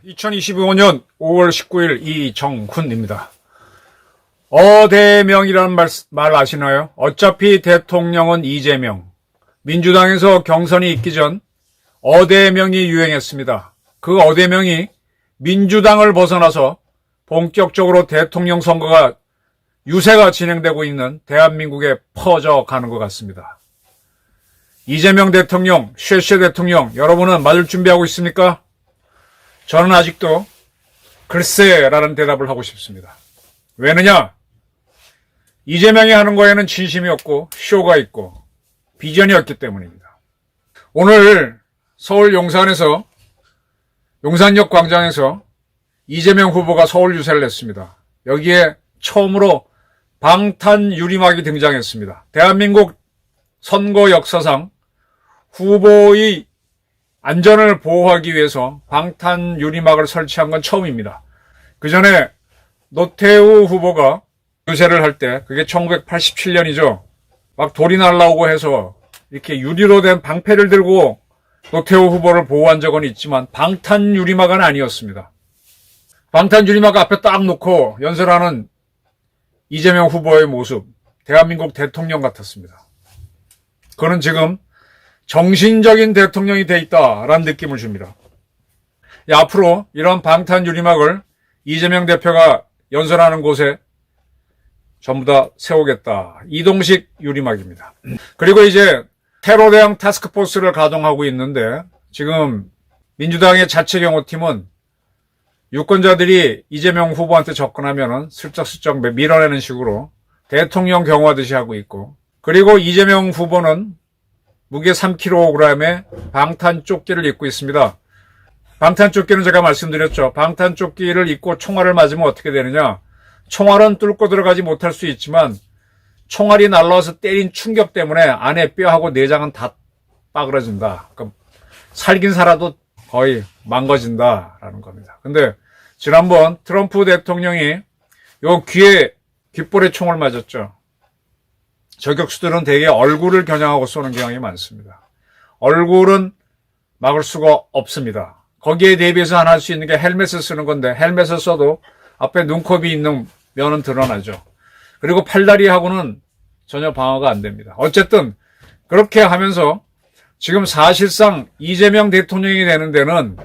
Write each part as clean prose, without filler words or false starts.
(2025년 5월 19일) 이정훈입니다. 어대명이라는 말 아시나요? 어차피 대통령은 이재명. 민주당에서 경선이 있기 전 어대명이 유행했습니다. 그 어대명이 민주당을 벗어나서 본격적으로 대통령 선거가 유세가 진행되고 있는 대한민국에 퍼져가는 것 같습니다. 이재명 대통령, 쉐쉐 대통령, 여러분은 맞을 준비하고 있습니까? 저는 아직도 글쎄라는 대답을 하고 싶습니다. 왜느냐? 이재명이 하는 거에는 진심이 없고 쇼가 있고 비전이 없기 때문입니다. 오늘 서울 용산역 광장에서 이재명 후보가 서울 유세를 했습니다. 여기에 처음으로 방탄 유리막이 등장했습니다. 대한민국 선거 역사상 후보의 안전을 보호하기 위해서 방탄 유리막을 설치한 건 처음입니다. 그 전에 노태우 후보가 유세를 할 때, 그게 1987년이죠. 막 돌이 날라오고 해서 이렇게 유리로 된 방패를 들고 노태우 후보를 보호한 적은 있지만 방탄 유리막은 아니었습니다. 방탄 유리막 앞에 딱 놓고 연설하는 이재명 후보의 모습, 대한민국 대통령 같았습니다. 그는 지금 정신적인 대통령이 돼 있다라는 느낌을 줍니다. 앞으로 이런 방탄 유리막을 이재명 대표가 연설하는 곳에 전부 다 세우겠다. 이동식 유리막입니다. 그리고 이제 테러 대응 타스크포스를 가동하고 있는데, 지금 민주당의 자체 경호팀은 유권자들이 이재명 후보한테 접근하면은 슬쩍슬쩍 밀어내는 식으로 대통령 경호하듯이 하고 있고, 그리고 이재명 후보는 무게 3kg의 방탄조끼를 입고 있습니다. 방탄조끼는 제가 말씀드렸죠. 방탄조끼를 입고 총알을 맞으면 어떻게 되느냐. 총알은 뚫고 들어가지 못할 수 있지만 총알이 날라와서 때린 충격 때문에 안에 뼈하고 내장은 다 빠그러진다. 그러니까 살긴 살아도 거의 망가진다라는 겁니다. 근데 지난번 트럼프 대통령이 요 귓볼에 총을 맞았죠. 저격수들은 대개 얼굴을 겨냥하고 쏘는 경향이 많습니다. 얼굴은 막을 수가 없습니다. 거기에 대비해서 하나 할 수 있는 게 헬멧을 쓰는 건데, 헬멧을 써도 앞에 눈곱이 있는 면은 드러나죠. 그리고 팔다리하고는 전혀 방어가 안 됩니다. 어쨌든 그렇게 하면서 지금 사실상 이재명 대통령이 되는 데는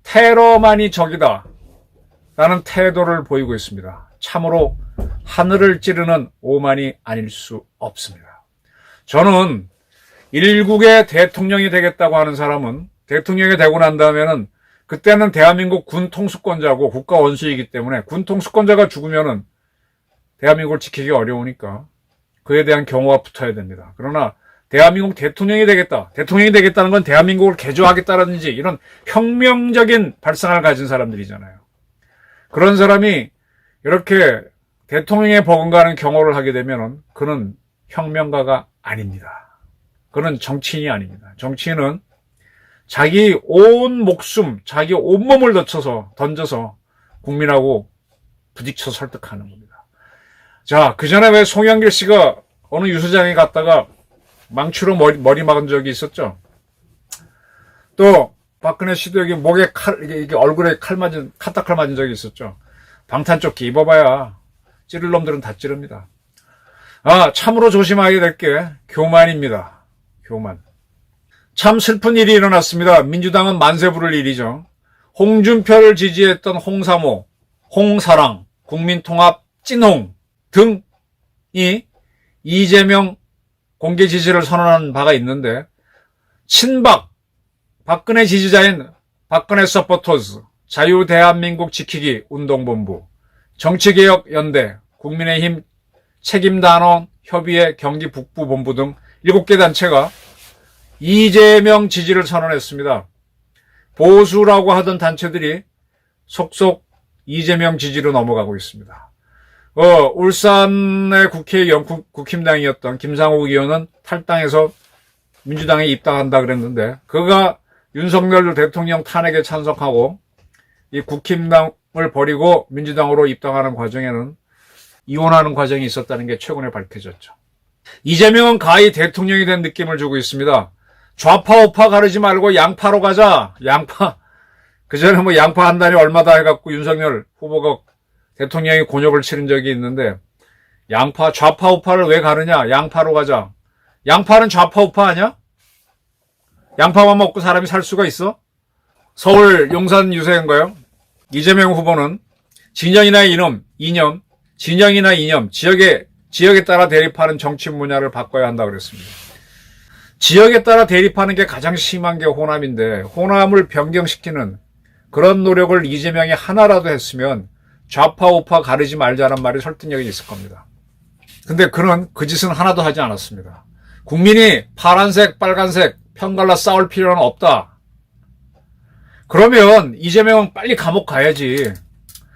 테러만이 적이다 라는 태도를 보이고 있습니다. 참으로 하늘을 찌르는 오만이 아닐 수 없습니다. 저는 일국의 대통령이 되겠다고 하는 사람은 대통령이 되고 난 다음에는 그때는 대한민국 군 통수권자고 국가 원수이기 때문에 군 통수권자가 죽으면은 대한민국을 지키기 어려우니까 그에 대한 경호가 붙어야 됩니다. 그러나 대한민국 대통령이 되겠다. 대통령이 되겠다는 건 대한민국을 개조하겠다라든지 이런 혁명적인 발상을 가진 사람들이잖아요. 그런 사람이 이렇게 대통령에 버금가는 경호를 하게 되면은 그는 혁명가가 아닙니다. 그는 정치인이 아닙니다. 정치인은 자기 온 목숨, 자기 온몸을 던져서 국민하고 부딪혀 설득하는 겁니다. 자, 그 전에 왜 송영길 씨가 어느 유수장에 갔다가 망치로 머리 막은 적이 있었죠? 또 박근혜 씨도 여기 목에 이게 얼굴에 카타칼 맞은 적이 있었죠? 방탄조끼 입어봐야 찌를 놈들은 다 찌릅니다. 참으로 조심하게 될 게 교만입니다. 교만. 참 슬픈 일이 일어났습니다. 민주당은 만세 부를 일이죠. 홍준표를 지지했던 홍사모, 홍사랑, 국민통합, 찐홍 등이 이재명 공개 지지를 선언한 바가 있는데, 친박, 박근혜 지지자인 박근혜 서포터즈, 자유대한민국 지키기 운동본부, 정치개혁연대, 국민의힘 책임단원 협의회 경기 북부본부 등 7개 단체가 이재명 지지를 선언했습니다. 보수라고 하던 단체들이 속속 이재명 지지로 넘어가고 있습니다. 울산의 국회의원, 국힘당이었던 김상욱 의원은 탈당해서 민주당에 입당한다 그랬는데, 그가 윤석열 대통령 탄핵에 찬성하고 이 국힘당을 버리고 민주당으로 입당하는 과정에는 이혼하는 과정이 있었다는 게 최근에 밝혀졌죠. 이재명은 가히 대통령이 된 느낌을 주고 있습니다. 좌파 우파 가르지 말고 양파로 가자. 양파. 그전에 뭐 양파 한 단위 얼마다 해갖고 윤석열 후보가 대통령이 곤욕을 치른 적이 있는데, 양파, 좌파 우파를 왜 가르냐? 양파로 가자. 양파는 좌파 우파 아니야? 양파만 먹고 사람이 살 수가 있어? 서울 용산 유세인가요? 이재명 후보는 진영이나 이념, 진영이나 이념, 지역에 따라 대립하는 정치 문화를 바꿔야 한다 그랬습니다. 지역에 따라 대립하는 게 가장 심한 게 호남인데, 호남을 변경시키는 그런 노력을 이재명이 하나라도 했으면 좌파 우파 가르지 말자는 말이 설득력이 있을 겁니다. 근데 그는 그 짓은 하나도 하지 않았습니다. 국민이 파란색, 빨간색 편갈라 싸울 필요는 없다. 그러면 이재명은 빨리 감옥 가야지.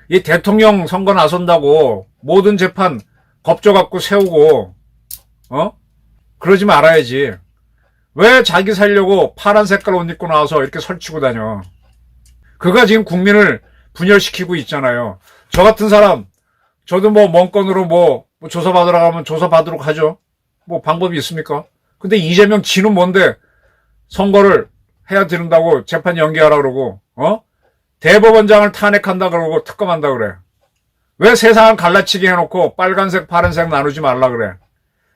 이 대통령 선거 나선다고 모든 재판 겁줘갖고 세우고 그러지 말아야지. 왜 자기 살려고 파란 색깔 옷 입고 나와서 이렇게 설치고 다녀. 그가 지금 국민을 분열시키고 있잖아요. 저 같은 사람, 저도 뭐 먼건으로 뭐 조사받으러 가면 조사받도록 하죠. 뭐 방법이 있습니까? 근데 이재명 지는 뭔데 선거를 해야 된다고 재판 연기하라 그러고, 대법원장을 탄핵한다 그러고 특검한다 그래. 왜 세상을 갈라치게 해놓고 빨간색, 파란색 나누지 말라 그래.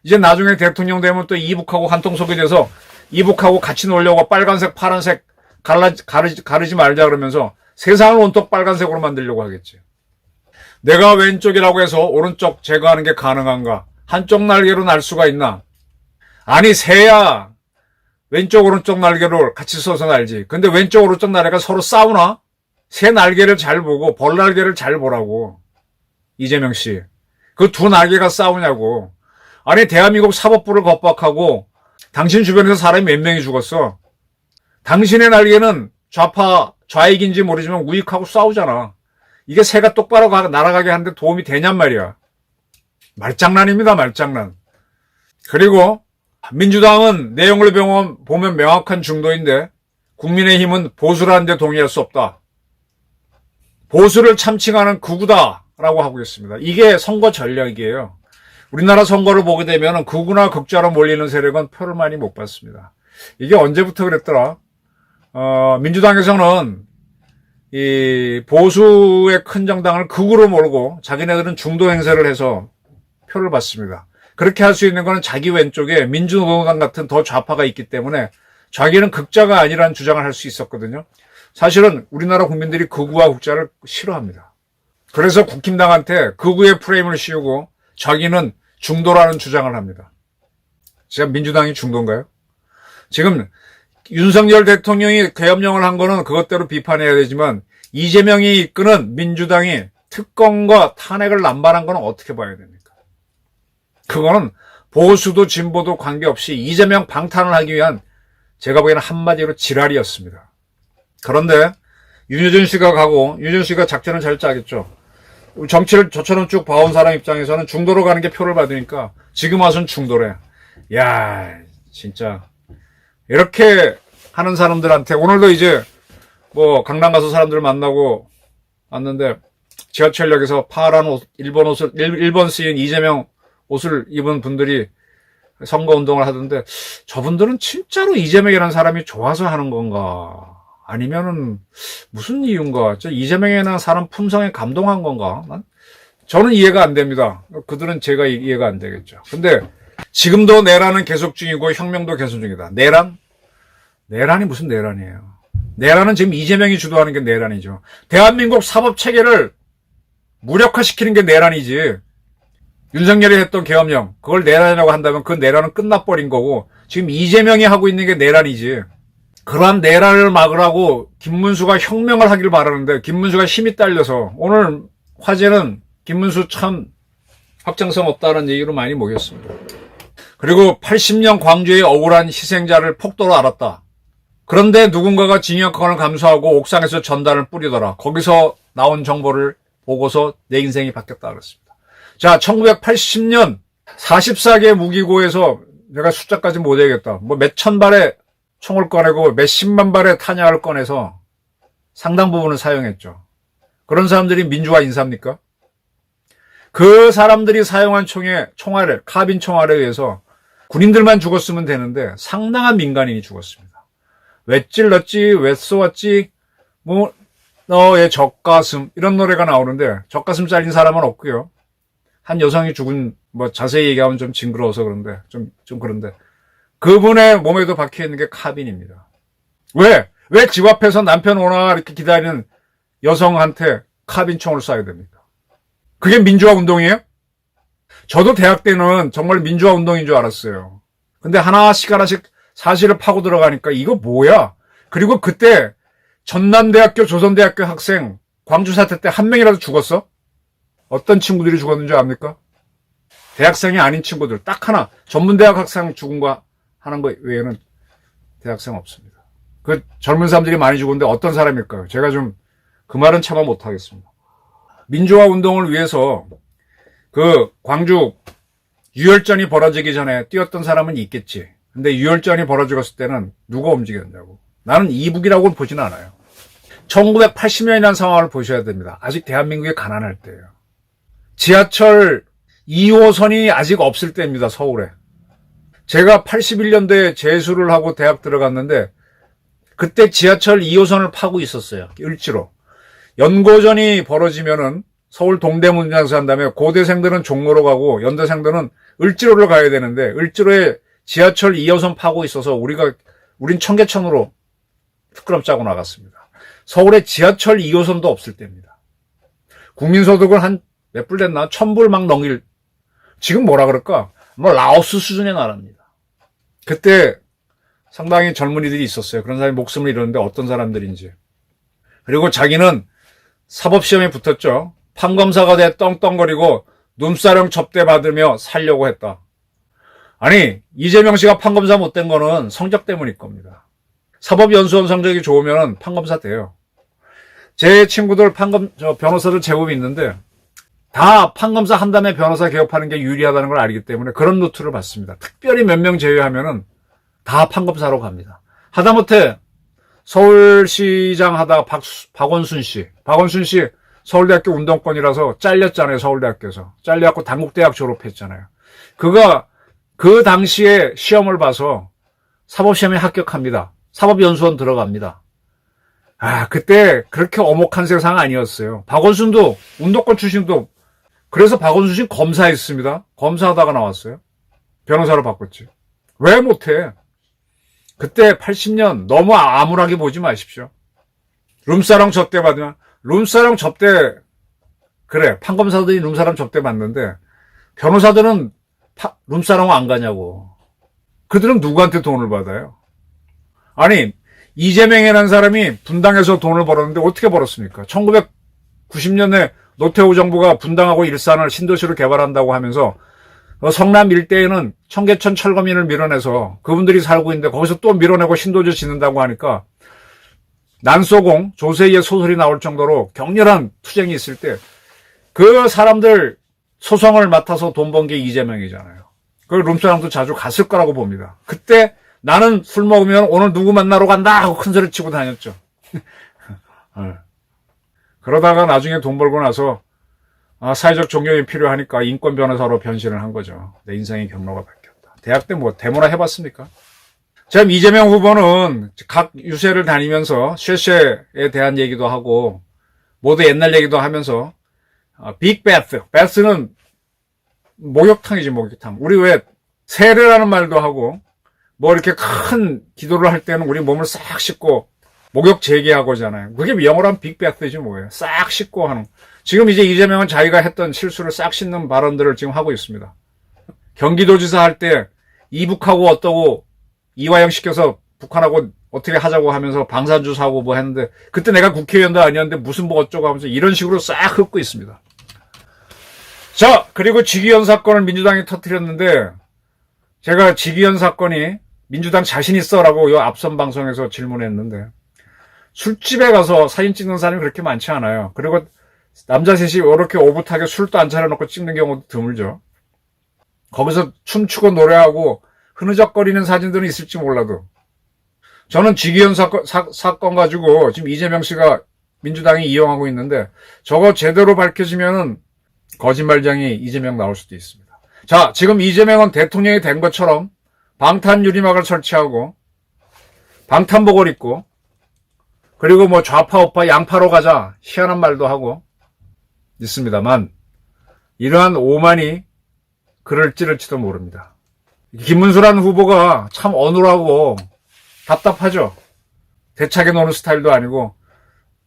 이제 나중에 대통령 되면 또 이북하고 한통속이 돼서 이북하고 같이 놀려고 빨간색, 파란색 가르지 말자 그러면서 세상을 온통 빨간색으로 만들려고 하겠지. 내가 왼쪽이라고 해서 오른쪽 제거하는 게 가능한가? 한쪽 날개로 날 수가 있나? 아니, 새야 왼쪽 오른쪽 날개로 같이 써서 날지. 근데 왼쪽 오른쪽 날개가 서로 싸우나? 새 날개를 잘 보고 벌 날개를 잘 보라고. 이재명 씨. 그 두 날개가 싸우냐고. 아니, 대한민국 사법부를 겁박하고 당신 주변에서 사람이 몇 명이 죽었어. 당신의 날개는 좌익인지 모르지만 우익하고 싸우잖아. 이게 새가 똑바로 날아가게 하는데 도움이 되냔 말이야. 말장난입니다, 말장난. 그리고 민주당은 내용을 보면 명확한 중도인데 국민의힘은 보수라는 데 동의할 수 없다. 보수를 참칭하는 극우다라고 하고 있습니다. 이게 선거 전략이에요. 우리나라 선거를 보게 되면 극우나 극좌로 몰리는 세력은 표를 많이 못 받습니다. 이게 언제부터 그랬더라? 민주당에서는 이 보수의 큰 정당을 극우로 몰고 자기네들은 중도 행세를 해서 표를 받습니다. 그렇게 할 수 있는 거는 자기 왼쪽에 민주노동당 같은 더 좌파가 있기 때문에 자기는 극좌가 아니라는 주장을 할 수 있었거든요. 사실은 우리나라 국민들이 극우와 극좌를 싫어합니다. 그래서 국힘당한테 극우의 프레임을 씌우고 자기는 중도라는 주장을 합니다. 지금 민주당이 중도인가요? 지금 윤석열 대통령이 계엄령을 한 거는 그것대로 비판해야 되지만 이재명이 이끄는 민주당이 특검과 탄핵을 남발한 거는 어떻게 봐야 됩니까? 그거는 보수도 진보도 관계없이 이재명 방탄을 하기 위한 제가 보기에는 한마디로 지랄이었습니다. 그런데 윤여준 씨가 가고 윤여준 씨가 작전을 잘 짜겠죠. 정치를 저처럼 쭉 봐온 사람 입장에서는 중도로 가는 게 표를 받으니까 지금 와서는 중도래. 야, 진짜 이렇게 하는 사람들한테 오늘도 이제 뭐 강남 가서 사람들 만나고 왔는데 지하철역에서 파란 옷, 일본 쓰인 이재명 옷을 입은 분들이 선거운동을 하던데 저분들은 진짜로 이재명이라는 사람이 좋아서 하는 건가? 아니면은 무슨 이유인가? 이재명이라는 사람 품성에 감동한 건가? 저는 이해가 안 됩니다. 그들은 제가 이해가 안 되겠죠. 근데 지금도 내란은 계속 중이고 혁명도 계속 중이다. 내란이 무슨 내란이에요. 내란은 지금 이재명이 주도하는 게 내란이죠. 대한민국 사법체계를 무력화시키는 게 내란이지. 윤석열이 했던 계엄령, 그걸 내란이라고 한다면 그 내란은 끝나버린 거고 지금 이재명이 하고 있는 게 내란이지. 그러한 내란을 막으라고 김문수가 혁명을 하길 바라는데 김문수가 힘이 딸려서 오늘 화제는 김문수 참 확장성 없다는 얘기로 많이 모였습니다. 그리고 80년 광주의 억울한 희생자를 폭도로 알았다. 그런데 누군가가 징역권을 감수하고 옥상에서 전단을 뿌리더라. 거기서 나온 정보를 보고서 내 인생이 바뀌었다 그랬습니다. 자, 1980년 44개 무기고에서 내가 숫자까지 못 얘기했다. 뭐 몇천 발의 총을 꺼내고 몇십만 발의 탄약을 꺼내서 상당 부분을 사용했죠. 그런 사람들이 민주화 인사입니까? 그 사람들이 사용한 총알에, 카빈 총알에 의해서 군인들만 죽었으면 되는데 상당한 민간인이 죽었습니다. 왜 찔렀지, 왜 쏘았지, 뭐 너의 젖가슴 이런 노래가 나오는데 젖가슴 잘린 사람은 없고요. 한 여성이 죽은 뭐 자세히 얘기하면 좀 징그러워서 그런데 좀 그런데 그분의 몸에도 박혀 있는 게 카빈입니다. 왜 집 앞에서 남편 오나 이렇게 기다리는 여성한테 카빈총을 쏴야 됩니까? 그게 민주화 운동이에요? 저도 대학 때는 정말 민주화 운동인 줄 알았어요. 근데 하나씩 사실을 파고 들어가니까 이거 뭐야? 그리고 그때 전남대학교, 조선대학교 학생 광주 사태 때 한 명이라도 죽었어? 어떤 친구들이 죽었는지 압니까? 대학생이 아닌 친구들 딱 하나, 전문대학 학생 죽은 거 하는 거 외에는 대학생 없습니다. 그 젊은 사람들이 많이 죽었는데 어떤 사람일까요? 제가 좀 그 말은 참아 못하겠습니다. 민주화 운동을 위해서 그 광주 유혈전이 벌어지기 전에 뛰었던 사람은 있겠지. 근데 유혈전이 벌어졌을 때는 누가 움직였냐고. 나는 이북이라고는 보지는 않아요. 1980년이라는 상황을 보셔야 됩니다. 아직 대한민국이 가난할 때예요. 지하철 2호선이 아직 없을 때입니다. 서울에. 제가 81년도에 재수를 하고 대학 들어갔는데 그때 지하철 2호선을 파고 있었어요. 을지로. 연고전이 벌어지면은 서울 동대문장에서 한 다음에 고대생들은 종로로 가고 연대생들은 을지로를 가야 되는데 을지로에 지하철 2호선 파고 있어서 우린 청계천으로 특급 짜고 나갔습니다. 서울에 지하철 2호선도 없을 때입니다. 국민소득은 한 몇 불 됐나? 1000불 막 넘길. 지금 뭐라 그럴까? 뭐 라오스 수준의 나라입니다. 그때 상당히 젊은이들이 있었어요. 그런 사람이 목숨을 잃었는데 어떤 사람들인지. 그리고 자기는 사법시험에 붙었죠. 판검사가 돼 떵떵거리고 눈사령 접대 받으며 살려고 했다. 아니, 이재명 씨가 판검사 못된 거는 성적 때문일 겁니다. 사법연수원 성적이 좋으면 판검사 돼요. 제 친구들 변호사들 제법 있는데 다 판검사 한 다음에 변호사 개업하는 게 유리하다는 걸 알기 때문에 그런 루트를 받습니다. 특별히 몇 명 제외하면은 다 판검사로 갑니다. 하다못해 서울시장 하다가 박원순 씨 서울대학교 운동권이라서 잘렸잖아요. 서울대학교에서. 잘려갖고 단국대학 졸업했잖아요. 그가 그 당시에 시험을 봐서 사법시험에 합격합니다. 사법연수원 들어갑니다. 그때 그렇게 엄혹한 세상 아니었어요. 박원순도 운동권 출신도 그래서 박원순 씨 검사했습니다. 검사하다가 나왔어요. 변호사로 바꿨지. 왜 못해? 그때 80년 너무 암울하게 보지 마십시오. 룸사롱 접대 받으면 룸사롱 접대 그래 판검사들이 룸사롱 접대 받는데 변호사들은 룸사롱 안 가냐고. 그들은 누구한테 돈을 받아요? 아니 이재명이라는 사람이 분당에서 돈을 벌었는데 어떻게 벌었습니까? 1990년에 노태우 정부가 분당하고 일산을 신도시로 개발한다고 하면서 성남 일대에는 청계천 철거민을 밀어내서 그분들이 살고 있는데 거기서 또 밀어내고 신도시 짓는다고 하니까 난소공, 조세희의 소설이 나올 정도로 격렬한 투쟁이 있을 때 그 사람들 소송을 맡아서 돈 번 게 이재명이잖아요. 그 룸사랑도 자주 갔을 거라고 봅니다. 그때 나는 술 먹으면 오늘 누구 만나러 간다 하고 큰 소리 치고 다녔죠. 그러다가 나중에 돈 벌고 나서 사회적 존경이 필요하니까 인권 변호사로 변신을 한 거죠. 내 인생의 경로가 바뀌었다. 대학 때 뭐 데모나 해봤습니까? 참 이재명 후보는 각 유세를 다니면서 쉐쉐에 대한 얘기도 하고 모두 옛날 얘기도 하면서 빅 배스, 배스는 목욕탕이지 목욕탕. 우리 왜 세례라는 말도 하고 뭐 이렇게 큰 기도를 할 때는 우리 몸을 싹 씻고 목욕 재개하고잖아요. 그게 영어로 하면 빅 배스지 뭐예요. 싹 씻고 하는. 지금 이제 이재명은 자기가 했던 실수를 싹 씻는 발언들을 지금 하고 있습니다. 경기도지사 할 때 이북하고 어떠고 이화영 시켜서 북한하고 어떻게 하자고 하면서 방산주 사고 뭐 했는데 그때 내가 국회의원도 아니었는데 무슨 뭐 어쩌고 하면서 이런 식으로 싹 흙고 있습니다. 자, 그리고 직위원 사건을 민주당이 터뜨렸는데 제가 직위원 사건이 민주당 자신 있어라고 요 앞선 방송에서 질문했는데 술집에 가서 사진 찍는 사람이 그렇게 많지 않아요. 그리고 남자 셋이 이렇게 오붓하게 술도 안 차려놓고 찍는 경우도 드물죠. 거기서 춤추고 노래하고 흐느적거리는 사진들은 있을지 몰라도 저는 직위원 사건 가지고 지금 이재명 씨가 민주당이 이용하고 있는데 저거 제대로 밝혀지면은 거짓말쟁이 이재명 나올 수도 있습니다. 자, 지금 이재명은 대통령이 된 것처럼 방탄 유리막을 설치하고 방탄복을 입고 그리고 뭐 좌파 우파 양파로 가자 희한한 말도 하고 있습니다만 이러한 오만이 그를 찌를지도 모릅니다. 김문수라는 후보가 참 어눌하고 답답하죠. 대차게 노는 스타일도 아니고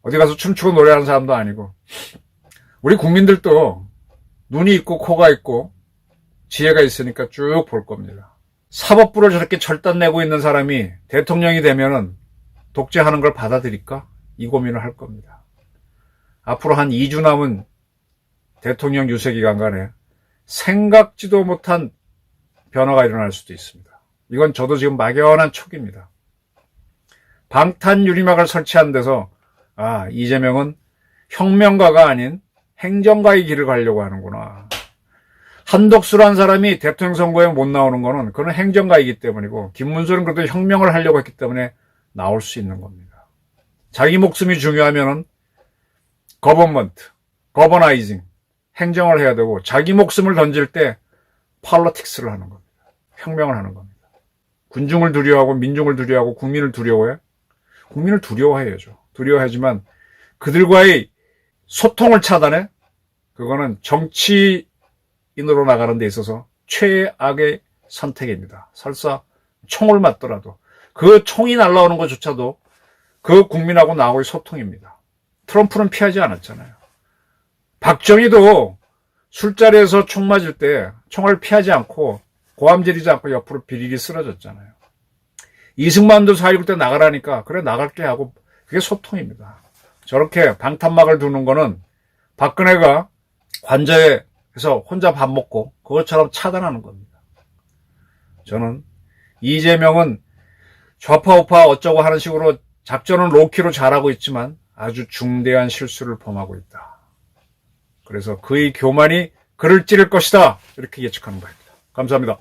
어디 가서 춤추고 노래하는 사람도 아니고 우리 국민들도 눈이 있고 코가 있고 지혜가 있으니까 쭉 볼 겁니다. 사법부를 저렇게 절단내고 있는 사람이 대통령이 되면은 독재하는 걸 받아들일까? 이 고민을 할 겁니다. 앞으로 한 2주 남은 대통령 유세 기간간에 생각지도 못한 변화가 일어날 수도 있습니다. 이건 저도 지금 막연한 촉입니다. 방탄 유리막을 설치한 데서 이재명은 혁명가가 아닌 행정가의 길을 가려고 하는구나. 한덕수란 사람이 대통령 선거에 못 나오는 거는 그는 행정가이기 때문이고 김문수는 그래도 혁명을 하려고 했기 때문에 나올 수 있는 겁니다. 자기 목숨이 중요하면은 거버나이징, 행정을 해야 되고 자기 목숨을 던질 때 폴리틱스를 하는 겁니다. 혁명을 하는 겁니다. 군중을 두려워하고 민중을 두려워하고 국민을 두려워해? 국민을 두려워해야죠. 두려워하지만 그들과의 소통을 차단해? 그거는 정치인으로 나가는 데 있어서 최악의 선택입니다. 설사 총을 맞더라도 그 총이 날아오는 것조차도 그 국민하고 나하고의 소통입니다. 트럼프는 피하지 않았잖아요. 박정희도 술자리에서 총 맞을 때 총을 피하지 않고 고함 지르지 않고 옆으로 비리리 쓰러졌잖아요. 이승만도 4.19 때 나가라니까 그래 나갈게 하고 그게 소통입니다. 저렇게 방탄막을 두는 거는 박근혜가 관저에서 혼자 밥 먹고 그것처럼 차단하는 겁니다. 저는 이재명은 좌파 우파 어쩌고 하는 식으로 작전은 로키로 잘하고 있지만 아주 중대한 실수를 범하고 있다. 그래서 그의 교만이 그를 찌를 것이다. 이렇게 예측하는 바입니다. 감사합니다.